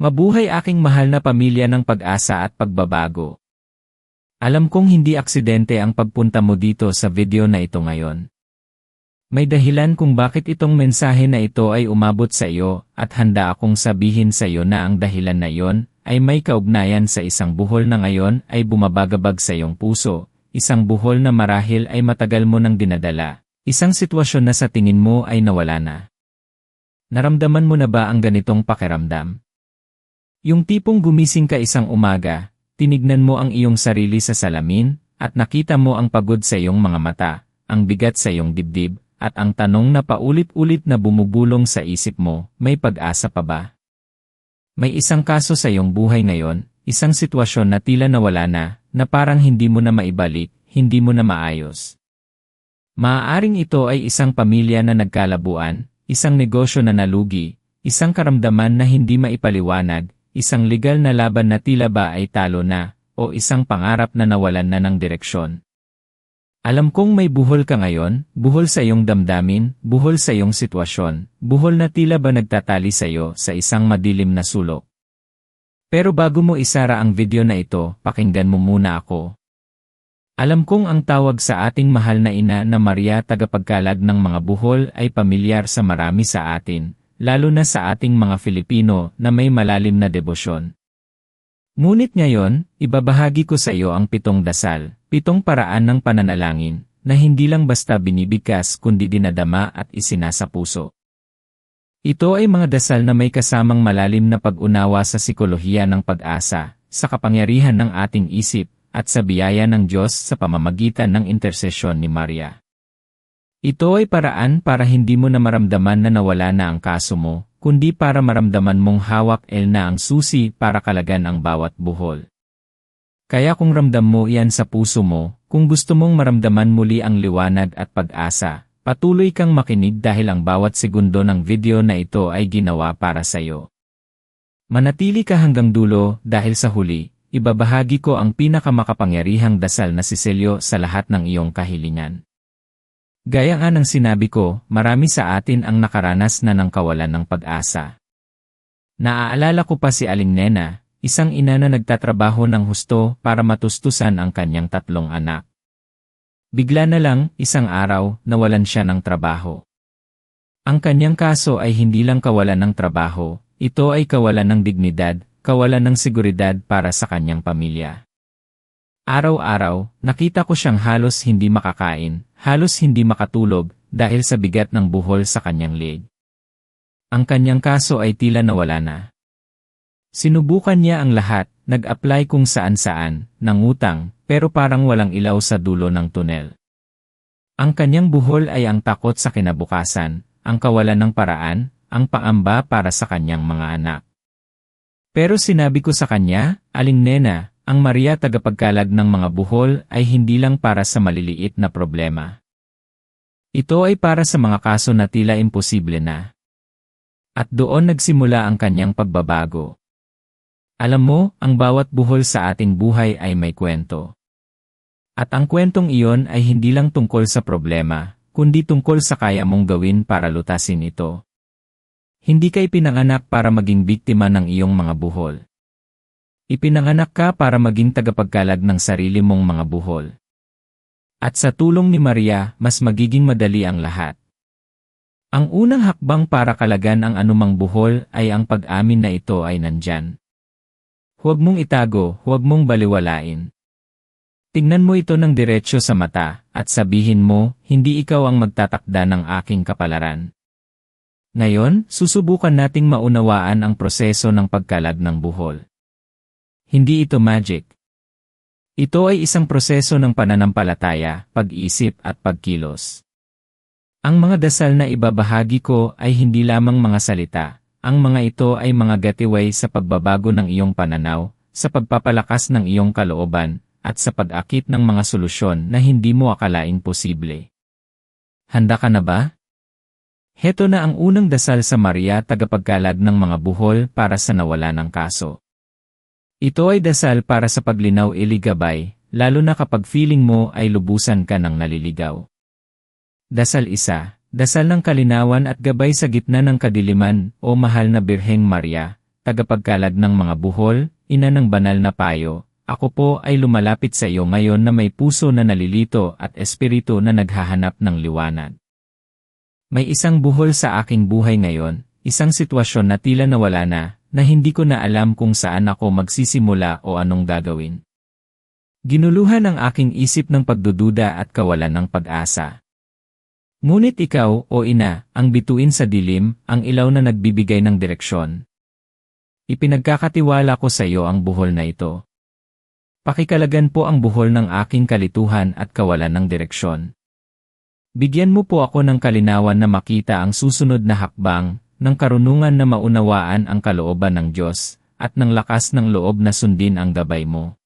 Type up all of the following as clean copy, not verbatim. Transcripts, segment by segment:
Mabuhay aking mahal na pamilya ng pag-asa at pagbabago. Alam kong hindi aksidente ang pagpunta mo dito sa video na ito ngayon. May dahilan kung bakit itong mensahe na ito ay umabot sa iyo at handa akong sabihin sa iyo na ang dahilan na iyon ay may kaugnayan sa isang buhol na ngayon ay bumabagabag sa iyong puso, isang buhol na marahil ay matagal mo nang dinadala, isang sitwasyon na sa tingin mo ay nawala na. Naramdaman mo na ba ang ganitong pakiramdam? Yung tipong gumising ka isang umaga, tinignan mo ang iyong sarili sa salamin, at nakita mo ang pagod sa iyong mga mata, ang bigat sa iyong dibdib, at ang tanong na paulit-ulit na bumubulong sa isip mo, may pag-asa pa ba? May isang kaso sa iyong buhay ngayon, isang sitwasyon na tila nawala na parang hindi mo na maibalik, hindi mo na maayos. Maaaring ito ay isang pamilya na nagkalabuan, isang negosyo na nalugi, isang karamdaman na hindi maipaliwanag, isang legal na laban na tila ba ay talo na, o isang pangarap na nawalan na ng direksyon. Alam kong may buhol ka ngayon, buhol sa iyong damdamin, buhol sa iyong sitwasyon, buhol na tila ba nagtatali sa iyo sa isang madilim na sulok. Pero bago mo isara ang video na ito, pakinggan mo muna ako. Alam kong ang tawag sa ating mahal na ina na Maria tagapagkalag ng mga buhol ay pamilyar sa marami sa atin, lalo na sa ating mga Filipino na may malalim na debosyon. Ngunit ngayon, ibabahagi ko sa iyo ang 7 dasal, 7 paraan ng pananalangin, na hindi lang basta binibigkas kundi dinadama at isinasa puso. Ito ay mga dasal na may kasamang malalim na pag-unawa sa sikolohiya ng pag-asa, sa kapangyarihan ng ating isip, at sa biyaya ng Diyos sa pamamagitan ng intersesyon ni Maria. Ito ay paraan para hindi mo na maramdaman na nawala na ang kaso mo, kundi para maramdaman mong hawak na ang susi para kalagan ang bawat buhol. Kaya kung ramdam mo iyan sa puso mo, kung gusto mong maramdaman muli ang liwanag at pag-asa, patuloy kang makinig dahil ang bawat segundo ng video na ito ay ginawa para sa iyo. Manatili ka hanggang dulo dahil sa huli, ibabahagi ko ang pinakamakapangyarihang dasal na siselyo sa lahat ng iyong kahilingan. Gaya nga ng sinabi ko, marami sa atin ang nakaranas na ng kawalan ng pag-asa. Naaalala ko pa si Aling Nena, isang ina na nagtatrabaho ng husto para matustusan ang kanyang 3 anak. Bigla na lang, isang araw, nawalan siya ng trabaho. Ang kanyang kaso ay hindi lang kawalan ng trabaho, ito ay kawalan ng dignidad, kawalan ng seguridad para sa kanyang pamilya. Araw-araw, nakita ko siyang halos hindi makakain, halos hindi makatulog, dahil sa bigat ng buhol sa kanyang leeg. Ang kanyang kaso ay tila nawala na. Sinubukan niya ang lahat, nag-apply kung saan-saan, nangutang, pero parang walang ilaw sa dulo ng tunel. Ang kanyang buhol ay ang takot sa kinabukasan, ang kawalan ng paraan, ang pangamba para sa kanyang mga anak. Pero sinabi ko sa kanya, Aling Nena, ang Maria tagapagkalag ng mga buhol ay hindi lang para sa maliliit na problema. Ito ay para sa mga kaso na tila imposible na. At doon nagsimula ang kanyang pagbabago. Alam mo, ang bawat buhol sa ating buhay ay may kwento. At ang kwentong iyon ay hindi lang tungkol sa problema, kundi tungkol sa kaya mong gawin para lutasin ito. Hindi ka ipinanganak para maging biktima ng iyong mga buhol. Ipinanganak ka para maging tagapagkalag ng sarili mong mga buhol. At sa tulong ni Maria, mas magiging madali ang lahat. Ang unang hakbang para kalagan ang anumang buhol ay ang pag-amin na ito ay nandyan. Huwag mong itago, huwag mong baliwalain. Tingnan mo ito ng diretsyo sa mata, at sabihin mo, hindi ikaw ang magtatakda ng aking kapalaran. Ngayon, susubukan nating maunawaan ang proseso ng pagkalag ng buhol. Hindi ito magic. Ito ay isang proseso ng pananampalataya, pag-isip at pagkilos. Ang mga dasal na ibabahagi ko ay hindi lamang mga salita. Ang mga ito ay mga gatiway sa pagbabago ng iyong pananaw, sa pagpapalakas ng iyong kalooban, at sa pag-akit ng mga solusyon na hindi mo akalaing posible. Handa ka na ba? Heto na ang unang dasal sa Maria tagapagkalag ng mga buhol para sa nawala ng kaso. Ito ay dasal para sa paglinaw iligabay, lalo na kapag feeling mo ay lubusan ka ng naliligaw. Dasal 1, dasal ng kalinawan at gabay sa gitna ng kadiliman, o mahal na Birheng Maria, tagapagkalag ng mga buhol, ina ng banal na payo, ako po ay lumalapit sa iyo ngayon na may puso na nalilito at espiritu na naghahanap ng liwanag. May isang buhol sa aking buhay ngayon, isang sitwasyon na tila nawala na hindi ko na alam kung saan ako magsisimula o anong gagawin. Ginuluhan ang aking isip ng pagdududa at kawalan ng pag-asa. Ngunit ikaw, o ina, ang bituin sa dilim, ang ilaw na nagbibigay ng direksyon. Ipinagkakatiwala ko sa iyo ang buhol na ito. Pakikalagan po ang buhol ng aking kalituhan at kawalan ng direksyon. Bigyan mo po ako ng kalinawan na makita ang susunod na hakbang, ng karunungan na maunawaan ang kalooban ng Diyos, at ng lakas ng loob na sundin ang gabay mo.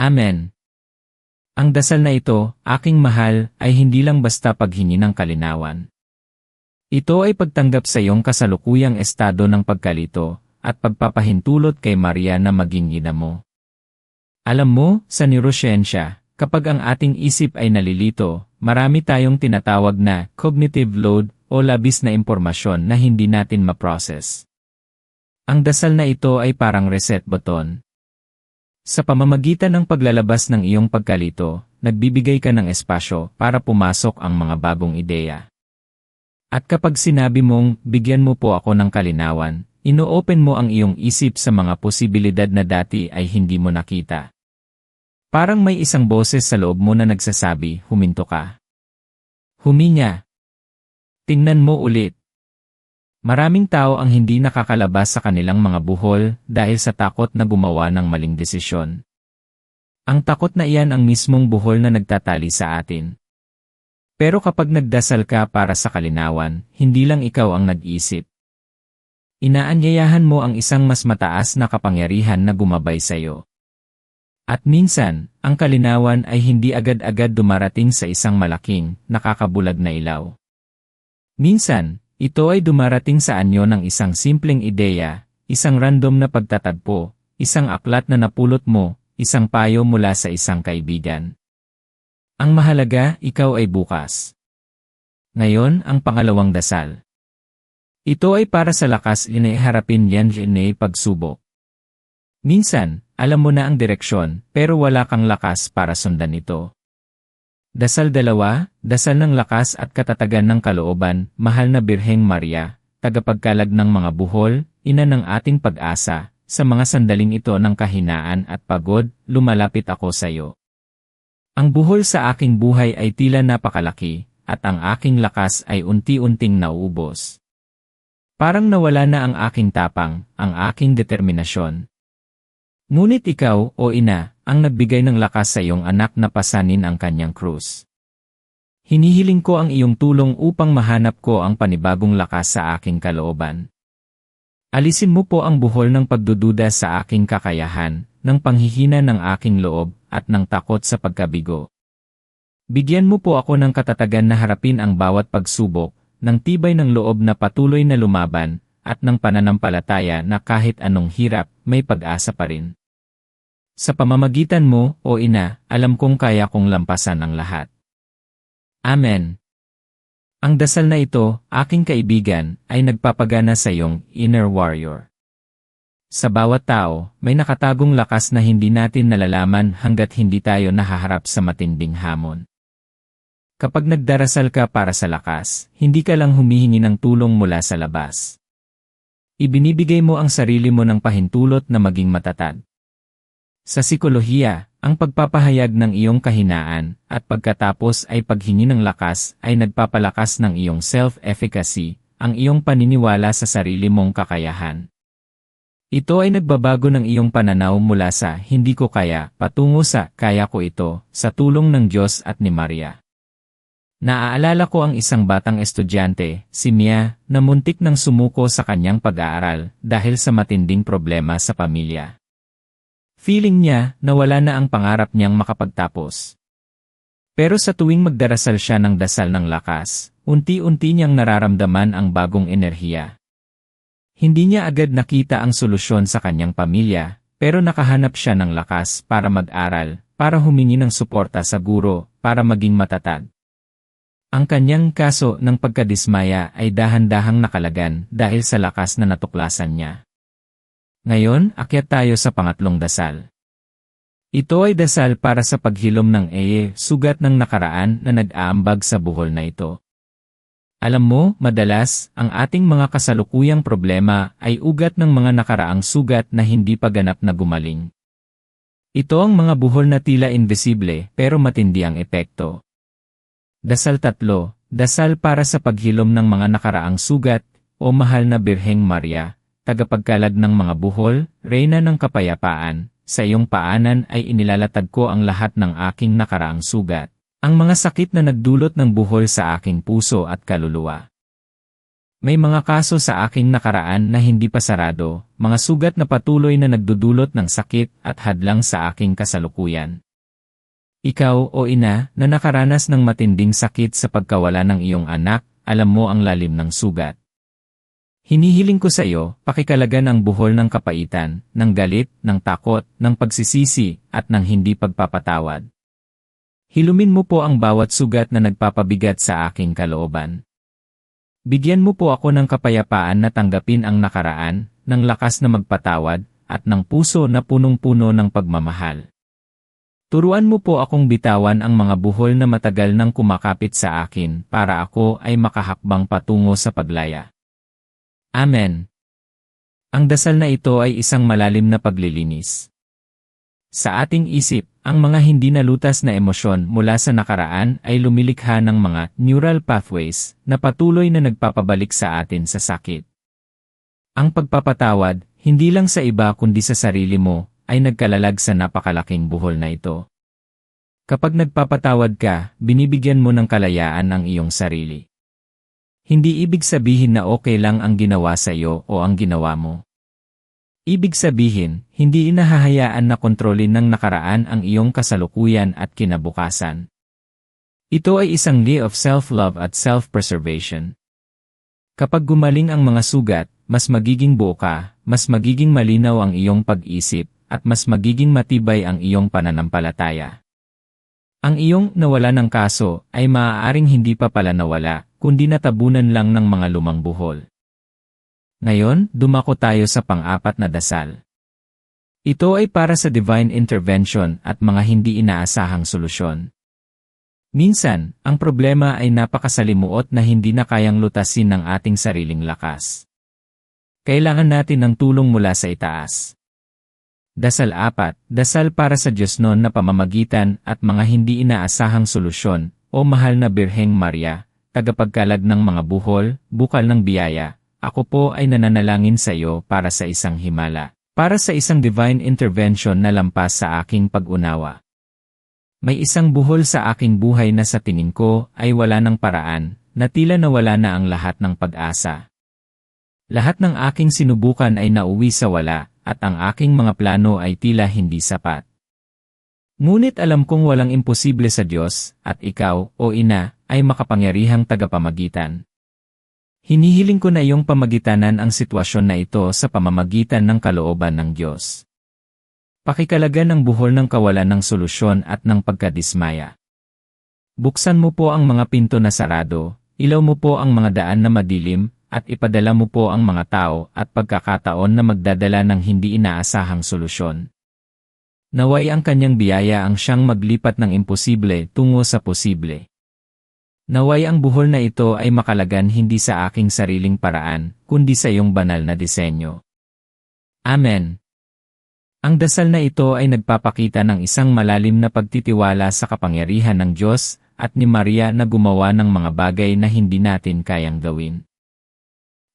Amen. Ang dasal na ito, aking mahal, ay hindi lang basta paghingi ng kalinawan. Ito ay pagtanggap sa iyong kasalukuyang estado ng pagkalito, at pagpapahintulot kay Maria na maging ina mo. Alam mo, sa neuroscience, kapag ang ating isip ay nalilito, marami tayong tinatawag na cognitive load o labis na impormasyon na hindi natin ma-process. Ang dasal na ito ay parang reset button. Sa pamamagitan ng paglalabas ng iyong pagkalito, nagbibigay ka ng espasyo para pumasok ang mga bagong ideya. At kapag sinabi mong, bigyan mo po ako ng kalinawan, ino-open mo ang iyong isip sa mga posibilidad na dati ay hindi mo nakita. Parang may isang boses sa loob mo na nagsasabi, huminto ka. Huminga. Tingnan mo ulit. Maraming tao ang hindi nakakalabas sa kanilang mga buhol dahil sa takot na gumawa ng maling desisyon. Ang takot na iyan ang mismong buhol na nagtatali sa atin. Pero kapag nagdasal ka para sa kalinawan, hindi lang ikaw ang nag-iisip. Inaanyayahan mo ang isang mas mataas na kapangyarihan na gumabay sa iyo. At minsan, ang kalinawan ay hindi agad-agad dumarating sa isang malaking, nakakabulag na ilaw. Minsan, ito ay dumarating sa anyo ng isang simpleng ideya, isang random na pagtatagpo, isang aklat na napulot mo, isang payo mula sa isang kaibigan. Ang mahalaga, ikaw ay bukas. Ngayon, ang pangalawang dasal. Ito ay para sa lakas iniharapin yan pagsubok. Minsan, alam mo na ang direksyon, pero wala kang lakas para sundan ito. Dasal 2, dasal ng lakas at katatagan ng kalooban, mahal na Birheng Maria, tagapagkalag ng mga buhol, ina ng ating pag-asa, sa mga sandaling ito ng kahinaan at pagod, lumalapit ako sa iyo. Ang buhol sa aking buhay ay tila napakalaki, at ang aking lakas ay unti-unting nauubos. Parang nawala na ang aking tapang, ang aking determinasyon. Ngunit ikaw, o ina, ang nagbigay ng lakas sa iyong anak na pasanin ang kanyang krus. Hinihiling ko ang iyong tulong upang mahanap ko ang panibagong lakas sa aking kalooban. Alisin mo po ang buhol ng pagdududa sa aking kakayahan, ng panghihina ng aking loob, at ng takot sa pagkabigo. Bigyan mo po ako ng katatagan na harapin ang bawat pagsubok, ng tibay ng loob na patuloy na lumaban, at ng pananampalataya na kahit anong hirap, may pag-asa pa rin. Sa pamamagitan mo, o ina, alam kong kaya kong lampasan ang lahat. Amen. Ang dasal na ito, aking kaibigan, ay nagpapagana sa iyong inner warrior. Sa bawat tao, may nakatagong lakas na hindi natin nalalaman hanggat hindi tayo nahaharap sa matinding hamon. Kapag nagdarasal ka para sa lakas, hindi ka lang humihingi ng tulong mula sa labas. Ibinibigay mo ang sarili mo ng pahintulot na maging matatag. Sa psikolohiya, ang pagpapahayag ng iyong kahinaan at pagkatapos ay paghingi ng lakas ay nagpapalakas ng iyong self-efficacy, ang iyong paniniwala sa sarili mong kakayahan. Ito ay nagbabago ng iyong pananaw mula sa hindi ko kaya patungo sa kaya ko ito sa tulong ng Diyos at ni Maria. Naaalala ko ang isang batang estudyante, si Mia, na muntik nang sumuko sa kanyang pag-aaral dahil sa matinding problema sa pamilya. Feeling niya na wala na ang pangarap niyang makapagtapos. Pero sa tuwing magdarasal siya ng dasal ng lakas, unti-unti niyang nararamdaman ang bagong enerhiya. Hindi niya agad nakita ang solusyon sa kanyang pamilya, pero nakahanap siya ng lakas para mag-aral, para humingi ng suporta sa guro, para maging matatag. Ang kanyang kaso ng pagkadismaya ay dahan-dahang nakalagan dahil sa lakas na natuklasan niya. Ngayon, akyat tayo sa pangatlong dasal. Ito ay dasal para sa paghilom ng sugat ng nakaraan na nag-aambag sa buhol na ito. Alam mo, madalas, ang ating mga kasalukuyang problema ay ugat ng mga nakaraang sugat na hindi pa ganap na gumaling. Ito ang mga buhol na tila invisible pero matindi ang epekto. Dasal 3, dasal para sa paghilom ng mga nakaraang sugat, o Mahal na Birheng Maria, tagapagkalag ng mga buhol, Reyna ng Kapayapaan, sa iyong paanan ay inilalatag ko ang lahat ng aking nakaraang sugat. Ang mga sakit na nagdulot ng buhol sa aking puso at kaluluwa. May mga kaso sa aking nakaraan na hindi pa sarado, mga sugat na patuloy na nagdudulot ng sakit at hadlang sa aking kasalukuyan. Ikaw, o ina, na nakaranas ng matinding sakit sa pagkawala ng iyong anak, alam mo ang lalim ng sugat. Hinihiling ko sa iyo, pakikalagan ang buhol ng kapaitan, ng galit, ng takot, ng pagsisisi, at ng hindi pagpapatawad. Hilumin mo po ang bawat sugat na nagpapabigat sa aking kalooban. Bigyan mo po ako ng kapayapaan na tanggapin ang nakaraan, ng lakas na magpatawad, at ng puso na punong-puno ng pagmamahal. Turuan mo po akong bitawan ang mga buhol na matagal nang kumakapit sa akin para ako ay makahakbang patungo sa paglaya. Amen. Ang dasal na ito ay isang malalim na paglilinis. Sa ating isip, ang mga hindi nalutas na emosyon mula sa nakaraan ay lumilikha ng mga neural pathways na patuloy na nagpapabalik sa atin sa sakit. Ang pagpapatawad, hindi lang sa iba kundi sa sarili mo, ay nagkalalag sa napakalaking buhol na ito. Kapag nagpapatawad ka, binibigyan mo ng kalayaan ang iyong sarili. Hindi ibig sabihin na okay lang ang ginawa sa iyo o ang ginawa mo. Ibig sabihin, hindi inahahayaan na kontrolin ng nakaraan ang iyong kasalukuyan at kinabukasan. Ito ay isang way of self-love at self-preservation. Kapag gumaling ang mga sugat, mas magiging buo ka, mas magiging malinaw ang iyong pag-isip, at mas magiging matibay ang iyong pananampalataya. Ang iyong nawala ng kaso ay maaaring hindi pa pala nawala, kundi natabunan lang ng mga lumang buhol. Ngayon, dumako tayo sa pang-apat na dasal. Ito ay para sa divine intervention at mga hindi inaasahang solusyon. Minsan, ang problema ay napakasalimuot na hindi na kayang lutasin ng ating sariling lakas. Kailangan natin ng tulong mula sa itaas. Dasal 4, dasal para sa Diyos noon na pamamagitan at mga hindi inaasahang solusyon, o Mahal na Birheng Maria, tagapagkalag ng mga buhol, bukal ng biyaya. Ako po ay nananalangin sa iyo para sa isang himala, para sa isang divine intervention na lampas sa aking pag-unawa. May isang buhol sa aking buhay na sa tingin ko ay wala ng paraan, na tila nawala na ang lahat ng pag-asa. Lahat ng aking sinubukan ay nauwi sa wala, at ang aking mga plano ay tila hindi sapat. Ngunit alam kong walang imposible sa Diyos, at ikaw, o Ina, ay makapangyarihang tagapamagitan. Hinihiling ko na iyong pamagitanan ang sitwasyon na ito sa pamamagitan ng kalooban ng Diyos. Pakikalagan ang buhol ng kawalan ng solusyon at ng pagkadismaya. Buksan mo po ang mga pinto na sarado, ilaw mo po ang mga daan na madilim, at ipadala mo po ang mga tao at pagkakataon na magdadala ng hindi inaasahang solusyon. Naway ang kanyang biyaya ang siyang maglipat ng imposible tungo sa posible. Naway ang buhol na ito ay makalagan hindi sa aking sariling paraan, kundi sa iyong banal na disenyo. Amen. Ang dasal na ito ay nagpapakita ng isang malalim na pagtitiwala sa kapangyarihan ng Diyos at ni Maria na gumawa ng mga bagay na hindi natin kayang gawin.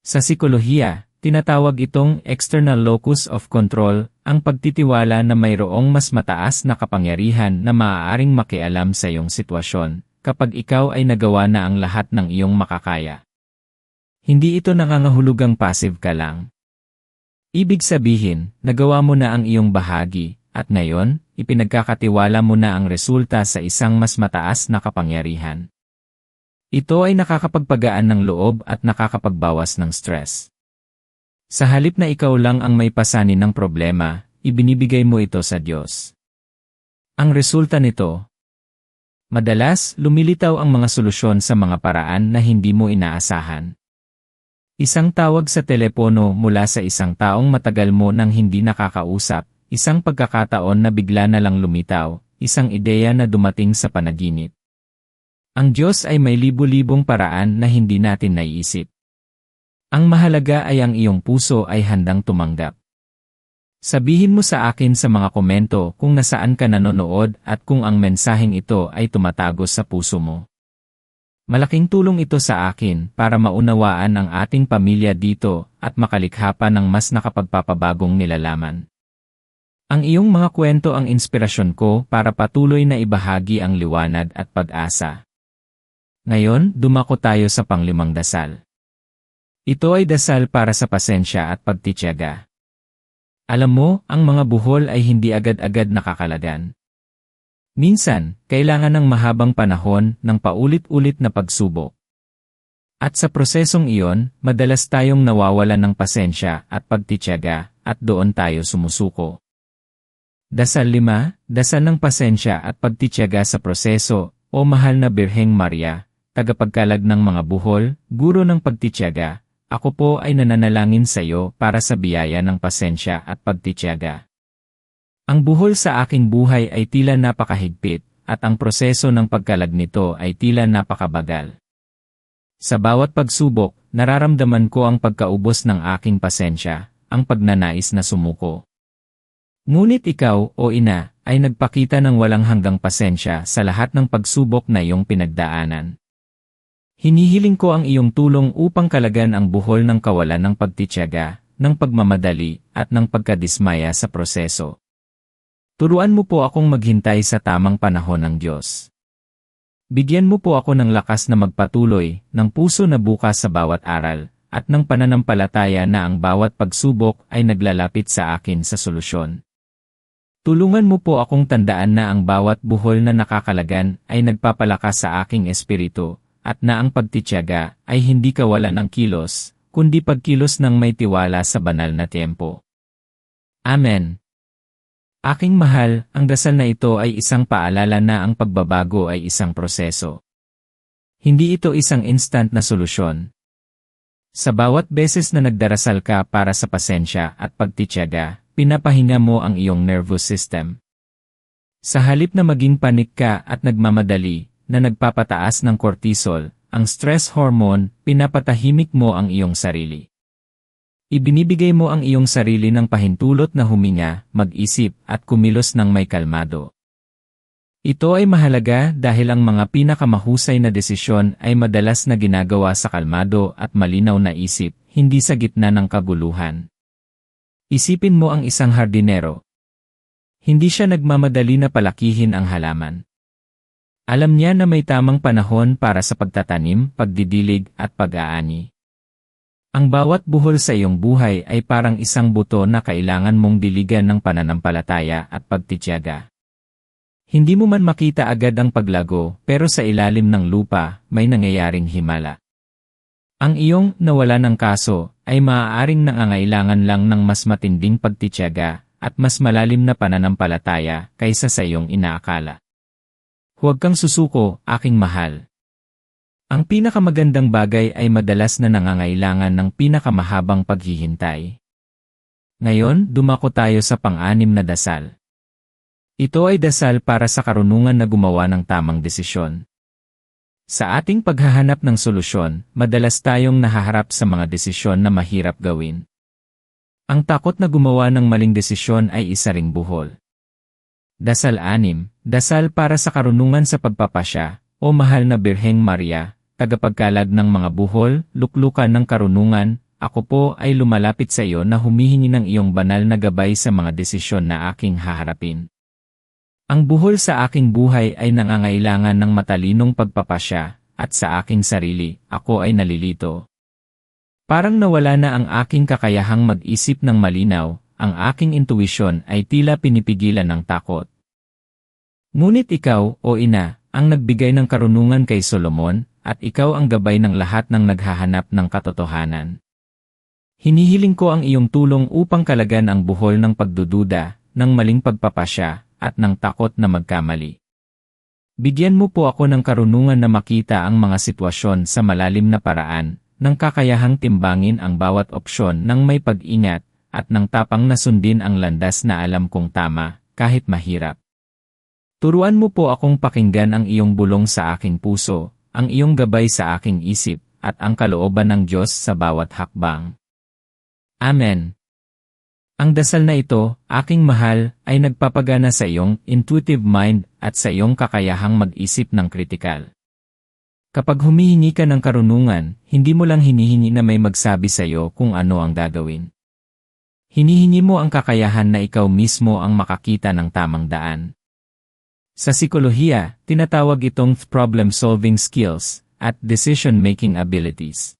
Sa psikolohiya, tinatawag itong external locus of control, ang pagtitiwala na mayroong mas mataas na kapangyarihan na maaaring makialam sa iyong sitwasyon, kapag ikaw ay nagawa na ang lahat ng iyong makakaya. Hindi ito nangangahulugang passive ka lang. Ibig sabihin, nagawa mo na ang iyong bahagi, at ngayon, ipinagkakatiwala mo na ang resulta sa isang mas mataas na kapangyarihan. Ito ay nakakapagpagaan ng loob at nakakapagbawas ng stress. Sa halip na ikaw lang ang may pasanin ng problema, ibinibigay mo ito sa Diyos. Ang resulta nito, madalas, lumilitaw ang mga solusyon sa mga paraan na hindi mo inaasahan. Isang tawag sa telepono mula sa isang taong matagal mo nang hindi nakakausap, isang pagkakataon na bigla na lang lumitaw, isang ideya na dumating sa panaginip. Ang Diyos ay may libu-libong paraan na hindi natin naiisip. Ang mahalaga ay ang iyong puso ay handang tumanggap. Sabihin mo sa akin sa mga komento kung nasaan ka nanonood at kung ang mensaheng ito ay tumatagos sa puso mo. Malaking tulong ito sa akin para maunawaan ang ating pamilya dito at makalikha pa ng mas nakapagpapabagong nilalaman. Ang iyong mga kwento ang inspirasyon ko para patuloy na ibahagi ang liwanag at pag-asa. Ngayon, dumako tayo sa panglimang dasal. Ito ay dasal para sa pasensya at pagtitiyaga. Alam mo, ang mga buhol ay hindi agad-agad nakakalagan. Minsan, kailangan ng mahabang panahon ng paulit-ulit na pagsubok. At sa prosesong iyon, madalas tayong nawawalan ng pasensya at pagtitiyaga at doon tayo sumusuko. Dasal 5, dasal ng pasensya at pagtitiyaga sa proseso, o mahal na Birheng Maria, tagapagkalag ng mga buhol, guro ng pagtitiyaga. Ako po ay nananalangin sa iyo para sa biyaya ng pasensya at pagtitiyaga. Ang buhol sa aking buhay ay tila napakahigpit, at ang proseso ng pagkalag nito ay tila napakabagal. Sa bawat pagsubok, nararamdaman ko ang pagkaubos ng aking pasensya, ang pagnanais na sumuko. Ngunit ikaw, o Ina, ay nagpakita ng walang hanggang pasensya sa lahat ng pagsubok na iyong pinagdaanan. Hinihiling ko ang iyong tulong upang kalagan ang buhol ng kawalan ng pagtitiyaga, ng pagmamadali, at ng pagkadismaya sa proseso. Turuan mo po akong maghintay sa tamang panahon ng Diyos. Bigyan mo po ako ng lakas na magpatuloy, ng puso na bukas sa bawat aral, at ng pananampalataya na ang bawat pagsubok ay naglalapit sa akin sa solusyon. Tulungan mo po akong tandaan na ang bawat buhol na nakakalagan ay nagpapalakas sa aking espiritu, at na ang pagtitiyaga ay hindi kawalan ng kilos, kundi pagkilos ng may tiwala sa banal na tiempo. Amen. Aking mahal, ang dasal na ito ay isang paalala na ang pagbabago ay isang proseso. Hindi ito isang instant na solusyon. Sa bawat beses na nagdarasal ka para sa pasensya at pagtitiyaga, pinapahinga mo ang iyong nervous system. Sa halip na maging panik ka at nagmamadali, na nagpapataas ng cortisol, ang stress hormone, pinapatahimik mo ang iyong sarili. Ibinibigay mo ang iyong sarili ng pahintulot na huminga, mag-isip, at kumilos ng may kalmado. Ito ay mahalaga dahil ang mga pinakamahusay na desisyon ay madalas na ginagawa sa kalmado at malinaw na isip, hindi sa gitna ng kaguluhan. Isipin mo ang isang hardinero. Hindi siya nagmamadali na palakihin ang halaman. Alam niya na may tamang panahon para sa pagtatanim, pagdidilig, at pag-aani. Ang bawat buhol sa iyong buhay ay parang isang buto na kailangan mong diligan ng pananampalataya at pagtitiyaga. Hindi mo man makita agad ang paglago, pero sa ilalim ng lupa, may nangyayaring himala. Ang iyong nawala ng kaso ay maaaring nangangailangan lang ng mas matinding pagtitiyaga at mas malalim na pananampalataya kaysa sa iyong inaakala. Huwag kang susuko, aking mahal. Ang pinakamagandang bagay ay madalas na nangangailangan ng pinakamahabang paghihintay. Ngayon, dumako tayo sa pang-anim na dasal. Ito ay dasal para sa karunungan na gumawa ng tamang desisyon. Sa ating paghahanap ng solusyon, madalas tayong nahaharap sa mga desisyon na mahirap gawin. Ang takot na gumawa ng maling desisyon ay isa ring buhol. Dasal 6, dasal para sa karunungan sa pagpapasya, o mahal na Birheng Maria, tagapagkalag ng mga buhol, luklukan ng karunungan, ako po ay lumalapit sa iyo na humihingi ng iyong banal na gabay sa mga desisyon na aking haharapin. Ang buhol sa aking buhay ay nangangailangan ng matalinong pagpapasya, at sa aking sarili, ako ay nalilito. Parang nawala na ang aking kakayahang mag-isip ng malinaw, ang aking intuisyon ay tila pinipigilan ng takot. Ngunit ikaw, o Ina, ang nagbigay ng karunungan kay Solomon, at ikaw ang gabay ng lahat ng naghahanap ng katotohanan. Hinihiling ko ang iyong tulong upang kalagan ang buhol ng pagdududa, ng maling pagpapasya, at ng takot na magkamali. Bigyan mo po ako ng karunungan na makita ang mga sitwasyon sa malalim na paraan, ng kakayahang timbangin ang bawat opsyon ng may pag-ingat, at ng tapang na sundin ang landas na alam kong tama, kahit mahirap. Turuan mo po akong pakinggan ang iyong bulong sa aking puso, ang iyong gabay sa aking isip, at ang kalooban ng Diyos sa bawat hakbang. Amen. Ang dasal na ito, aking mahal, ay nagpapagana sa iyong intuitive mind at sa iyong kakayahang mag-isip ng kritikal. Kapag humihingi ka ng karunungan, hindi mo lang hinihingi na may magsabi sa iyo kung ano ang gagawin. Hinihingi mo ang kakayahan na ikaw mismo ang makakita ng tamang daan. Sa psikolohiya, tinatawag itong problem-solving skills at decision-making abilities.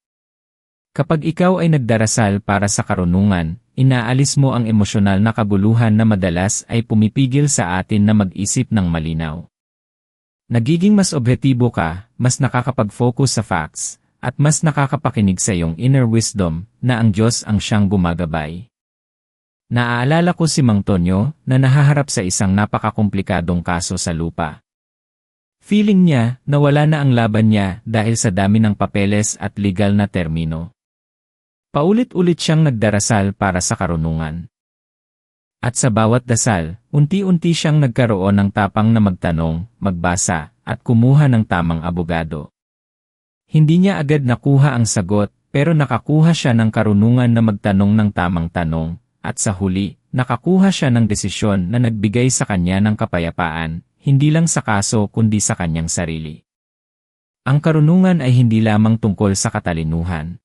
Kapag ikaw ay nagdarasal para sa karunungan, inaalis mo ang emosyonal na kabuluhan na madalas ay pumipigil sa atin na mag-isip ng malinaw. Nagiging mas objektibo ka, mas nakakapag-focus sa facts, at mas nakakapakinig sa iyong inner wisdom na ang Diyos ang siyang gumagabay. Naaalala ko si Mang Tonyo na nahaharap sa isang napakakomplikadong kaso sa lupa. Feeling niya na wala na ang laban niya dahil sa dami ng papeles at legal na termino. Paulit-ulit siyang nagdarasal para sa karunungan. At sa bawat dasal, unti-unti siyang nagkaroon ng tapang na magtanong, magbasa, at kumuha ng tamang abogado. Hindi niya agad nakuha ang sagot, pero nakakuha siya ng karunungan na magtanong ng tamang tanong, at sa huli, nakakuha siya ng desisyon na nagbigay sa kanya ng kapayapaan, hindi lang sa kaso kundi sa kanyang sarili. Ang karunungan ay hindi lamang tungkol sa katalinuhan.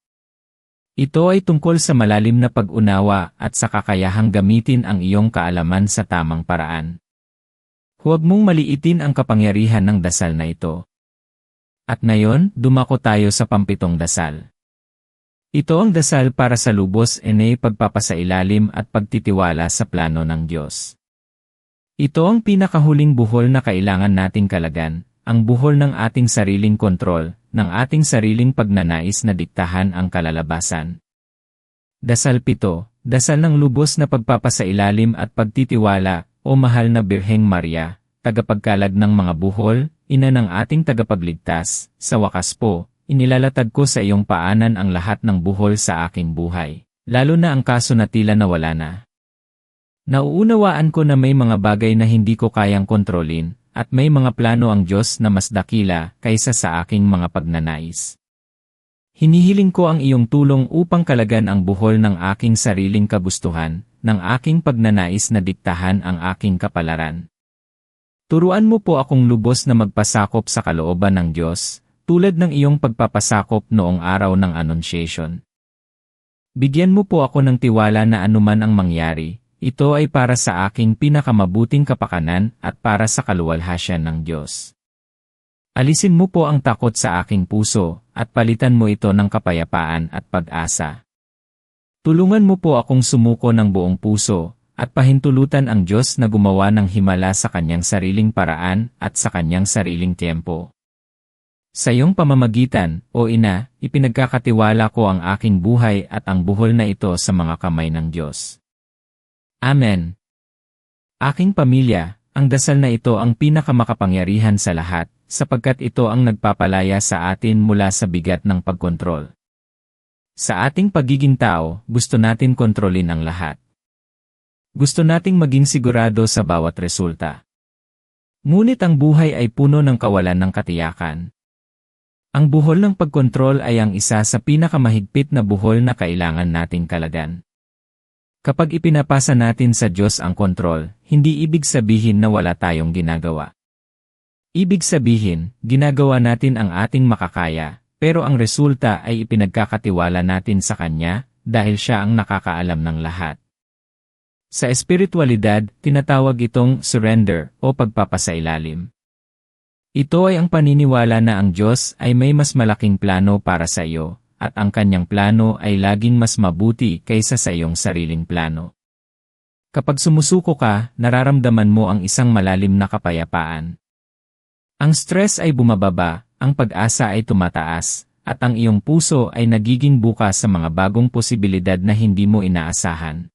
Ito ay tungkol sa malalim na pag-unawa at sa kakayahang gamitin ang iyong kaalaman sa tamang paraan. Huwag mong maliitin ang kapangyarihan ng dasal na ito. At ngayon, dumako tayo sa pampitong dasal. Ito ang dasal para sa lubos na pagpapasailalim at pagtitiwala sa plano ng Diyos. Ito ang pinakahuling buhol na kailangan nating kalagan, ang buhol ng ating sariling kontrol, ng ating sariling pagnanais na diktahan ang kalalabasan. Dasal 7, dasal ng lubos na pagpapasailalim at pagtitiwala, o mahal na Birheng Maria, tagapagkalag ng mga buhol, ina ng ating tagapagligtas, sa wakas po, inilalatag ko sa iyong paanan ang lahat ng buhol sa aking buhay, lalo na ang kaso na tila nawala na. Nauunawaan ko na may mga bagay na hindi ko kayang kontrolin, at may mga plano ang Diyos na mas dakila kaysa sa aking mga pagnanais. Hinihiling ko ang iyong tulong upang kalagan ang buhol ng aking sariling kagustuhan, ng aking pagnanais na diktahan ang aking kapalaran. Turuan mo po akong lubos na magpasakop sa kalooban ng Diyos, tulad ng iyong pagpapasakop noong araw ng Annunciation. Bigyan mo po ako ng tiwala na anuman ang mangyari, ito ay para sa aking pinakamabuting kapakanan at para sa kaluwalhasyan ng Diyos. Alisin mo po ang takot sa aking puso, at palitan mo ito ng kapayapaan at pag-asa. Tulungan mo po akong sumuko ng buong puso, at pahintulutan ang Diyos na gumawa ng himala sa kanyang sariling paraan at sa kanyang sariling tiempo. Sa iyong pamamagitan, O Ina, ipinagkakatiwala ko ang aking buhay at ang buhol na ito sa mga kamay ng Diyos. Amen. Aking pamilya, ang dasal na ito ang pinakamakapangyarihan sa lahat, sapagkat ito ang nagpapalaya sa atin mula sa bigat ng pagkontrol. Sa ating pagiging tao, gusto natin kontrolin ang lahat. Gusto nating maging sigurado sa bawat resulta. Ngunit ang buhay ay puno ng kawalan ng katiyakan. Ang buhol ng pagkontrol ay ang isa sa pinakamahigpit na buhol na kailangan nating kalagan. Kapag ipinapasa natin sa Diyos ang kontrol, hindi ibig sabihin na wala tayong ginagawa. Ibig sabihin, ginagawa natin ang ating makakaya, pero ang resulta ay ipinagkakatiwala natin sa Kanya, dahil Siya ang nakakaalam ng lahat. Sa espiritualidad, tinatawag itong surrender o pagpapasailalim. Ito ay ang paniniwala na ang Diyos ay may mas malaking plano para sa iyo, at ang kanyang plano ay laging mas mabuti kaysa sa iyong sariling plano. Kapag sumusuko ka, nararamdaman mo ang isang malalim na kapayapaan. Ang stress ay bumababa, ang pag-asa ay tumataas, at ang iyong puso ay nagiging bukas sa mga bagong posibilidad na hindi mo inaasahan.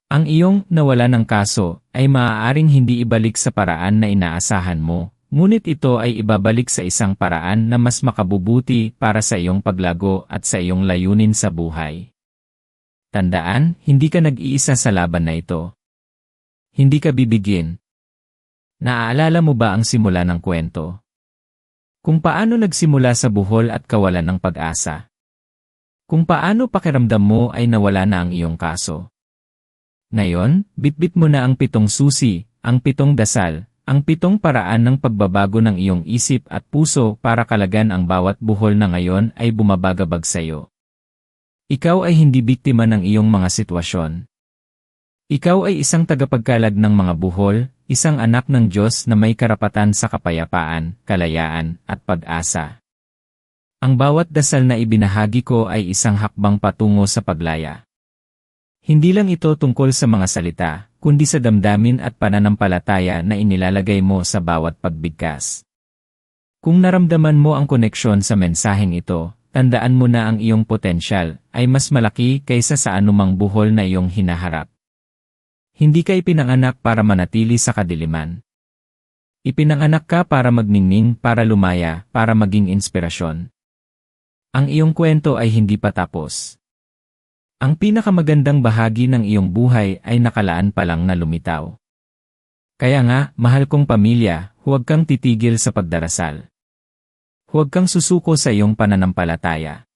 Ang iyong nawala ng kaso ay maaaring hindi ibalik sa paraan na inaasahan mo, Ngunit ito ay ibabalik sa isang paraan na mas makabubuti para sa iyong paglago at sa iyong layunin sa buhay. Tandaan, hindi ka nag-iisa sa laban na ito. Hindi ka bibigin. Naaalala mo ba ang simula ng kwento? Kung paano nagsimula sa buhol at kawalan ng pag-asa. Kung paano pakiramdam mo ay nawala na ang iyong kaso. Ngayon, bitbit mo na ang 7 susi, ang 7 dasal, ang 7 paraan ng pagbabago ng iyong isip at puso para kalagan ang bawat buhol na ngayon ay bumabagabag sa iyo. Ikaw ay hindi biktima ng iyong mga sitwasyon. Ikaw ay isang tagapagkalag ng mga buhol, isang anak ng Diyos na may karapatan sa kapayapaan, kalayaan, at pag-asa. Ang bawat dasal na ibinahagi ko ay isang hakbang patungo sa paglaya. Hindi lang ito tungkol sa mga salita, kundi sa damdamin at pananampalataya na inilalagay mo sa bawat pagbigkas. Kung naramdaman mo ang koneksyon sa mensaheng ito, tandaan mo na ang iyong potensyal ay mas malaki kaysa sa anumang buhol na iyong hinaharap. Hindi ka ipinanganak para manatili sa kadiliman. Ipinanganak ka para magningning, para lumaya, para maging inspirasyon. Ang iyong kwento ay hindi pa tapos. Ang pinakamagandang bahagi ng iyong buhay ay nakalaan pa lang na lumitaw. Kaya nga, mahal kong pamilya, huwag kang titigil sa pagdarasal. Huwag kang susuko sa iyong pananampalataya.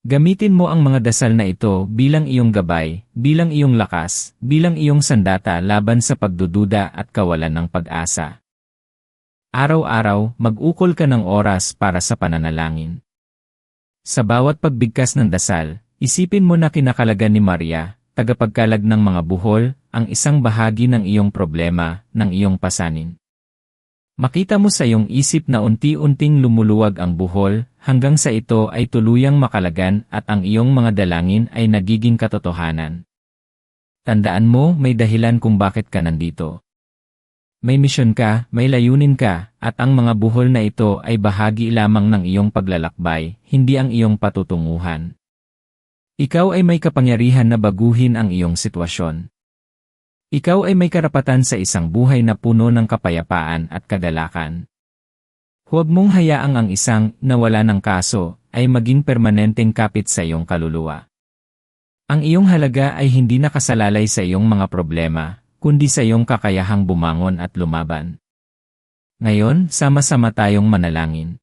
Gamitin mo ang mga dasal na ito bilang iyong gabay, bilang iyong lakas, bilang iyong sandata laban sa pagdududa at kawalan ng pag-asa. Araw-araw, mag-ukol ka ng oras para sa pananalangin. Sa bawat pagbigkas ng dasal, isipin mo na kinakalagan ni Maria, tagapagkalag ng mga buhol, ang isang bahagi ng iyong problema, ng iyong pasanin. Makita mo sa iyong isip na unti-unting lumuluwag ang buhol, hanggang sa ito ay tuluyang makalagan at ang iyong mga dalangin ay nagiging katotohanan. Tandaan mo, may dahilan kung bakit ka nandito. May misyon ka, may layunin ka, at ang mga buhol na ito ay bahagi lamang ng iyong paglalakbay, hindi ang iyong patutunguhan. Ikaw ay may kapangyarihan na baguhin ang iyong sitwasyon. Ikaw ay may karapatan sa isang buhay na puno ng kapayapaan at kagalakan. Huwag mong hayaang ang isang nawala ng kaso ay maging permanenteng kapit sa iyong kaluluwa. Ang iyong halaga ay hindi nakasalalay sa iyong mga problema, kundi sa iyong kakayahang bumangon at lumaban. Ngayon, sama-sama tayong manalangin.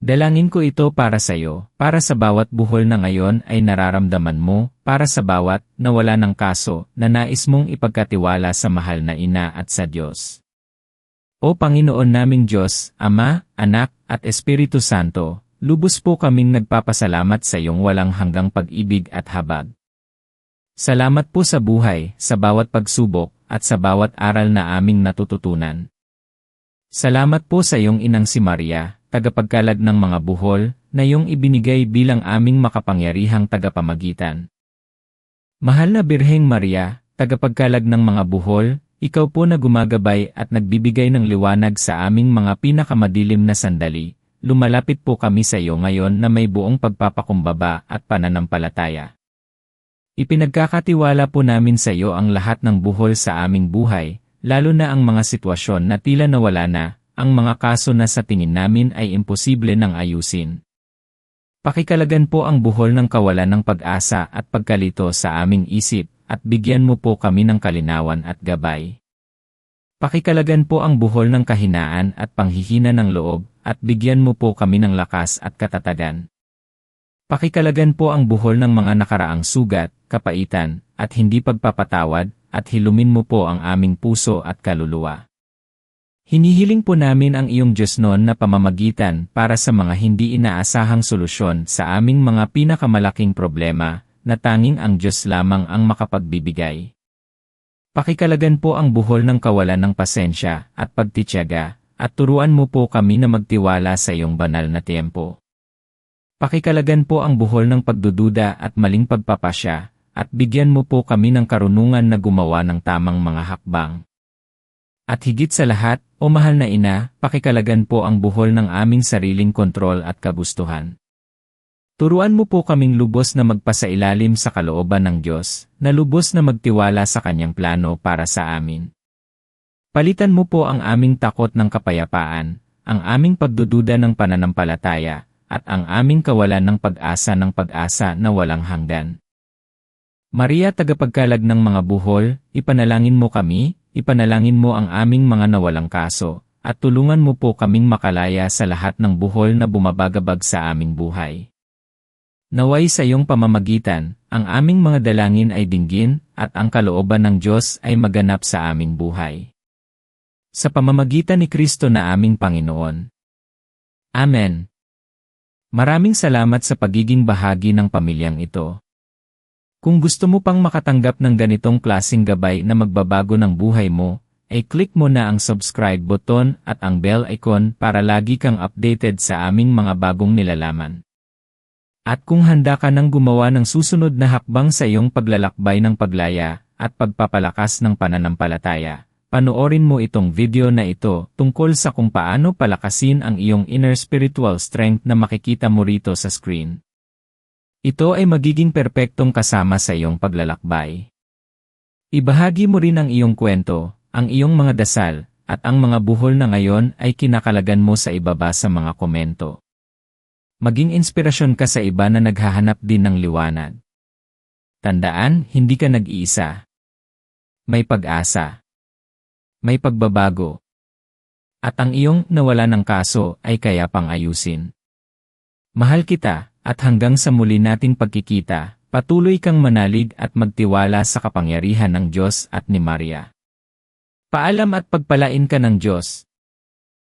Dalangin ko ito para sa iyo, para sa bawat buhol na ngayon ay nararamdaman mo, para sa bawat nawala ng kaso na nais mong ipagkatiwala sa mahal na ina at sa Diyos. O Panginoon naming Diyos, Ama, Anak, at Espiritu Santo, lubos po kaming nagpapasalamat sa iyong walang hanggang pag-ibig at habag. Salamat po sa buhay, sa bawat pagsubok, at sa bawat aral na aming natututunan. Salamat po sa iyong inang si Maria, tagapagkalag ng mga buhol, na iyong ibinigay bilang aming makapangyarihang tagapamagitan. Mahal na Birheng Maria, tagapagkalag ng mga buhol, ikaw po na gumagabay at nagbibigay ng liwanag sa aming mga pinakamadilim na sandali, lumalapit po kami sa iyo ngayon na may buong pagpapakumbaba at pananampalataya. Ipinagkakatiwala po namin sa iyo ang lahat ng buhol sa aming buhay, lalo na ang mga sitwasyon na tila nawala na, ang mga kaso na sa tingin namin ay imposible nang ayusin. Pakikalagan po ang buhol ng kawalan ng pag-asa at pagkalito sa aming isip, at bigyan mo po kami ng kalinawan at gabay. Pakikalagan po ang buhol ng kahinaan at panghihina ng loob, at bigyan mo po kami ng lakas at katatagan. Pakikalagan po ang buhol ng mga nakaraang sugat, kapaitan, at hindi pagpapatawad, at hilumin mo po ang aming puso at kaluluwa. Hinihiling po namin ang iyong Diyos noon na pamamagitan para sa mga hindi inaasahang solusyon sa aming mga pinakamalaking problema, na tanging ang Diyos lamang ang makapagbibigay. Pakikalagan po ang buhol ng kawalan ng pasensya at pagtitiyaga, at turuan mo po kami na magtiwala sa iyong banal na tiempo. Pakikalagan po ang buhol ng pagdududa at maling pagpapasya, at bigyan mo po kami ng karunungan na gumawa ng tamang mga hakbang. At higit sa lahat, o mahal na ina, pakikalagan po ang buhol ng aming sariling kontrol at kagustuhan. Turuan mo po kaming lubos na magpasailalim sa kalooban ng Diyos, na lubos na magtiwala sa Kanyang plano para sa amin. Palitan mo po ang aming takot ng kapayapaan, ang aming pagdududa ng pananampalataya, at ang aming kawalan ng pag-asa na walang hanggan. Maria tagapagkalag ng mga buhol, ipanalangin mo kami, ipanalangin mo ang aming mga nawalang kaso, at tulungan mo po kaming makalaya sa lahat ng buhol na bumabagabag sa aming buhay. Naway sa iyong pamamagitan, ang aming mga dalangin ay dinggin, at ang kalooban ng Diyos ay maganap sa aming buhay. Sa pamamagitan ni Kristo na aming Panginoon. Amen. Maraming salamat sa pagiging bahagi ng pamilyang ito. Kung gusto mo pang makatanggap ng ganitong klaseng gabay na magbabago ng buhay mo, ay click mo na ang subscribe button at ang bell icon para lagi kang updated sa aming mga bagong nilalaman. At kung handa ka nang gumawa ng susunod na hakbang sa iyong paglalakbay ng paglaya at pagpapalakas ng pananampalataya, panoorin mo itong video na ito tungkol sa kung paano palakasin ang iyong inner spiritual strength na makikita mo rito sa screen. Ito ay magiging perpektong kasama sa iyong paglalakbay. Ibahagi mo rin ang iyong kwento, ang iyong mga dasal, at ang mga buhol na ngayon ay kinakalagan mo sa ibaba sa mga komento. Maging inspirasyon ka sa iba na naghahanap din ng liwanag. Tandaan, hindi ka nag-iisa. May pag-asa. May pagbabago. At ang iyong nawala ng kaso ay kaya pang ayusin. Mahal kita, at hanggang sa muli nating pagkikita, patuloy kang manalig at magtiwala sa kapangyarihan ng Diyos at ni Maria. Paalam at pagpalain ka ng Diyos.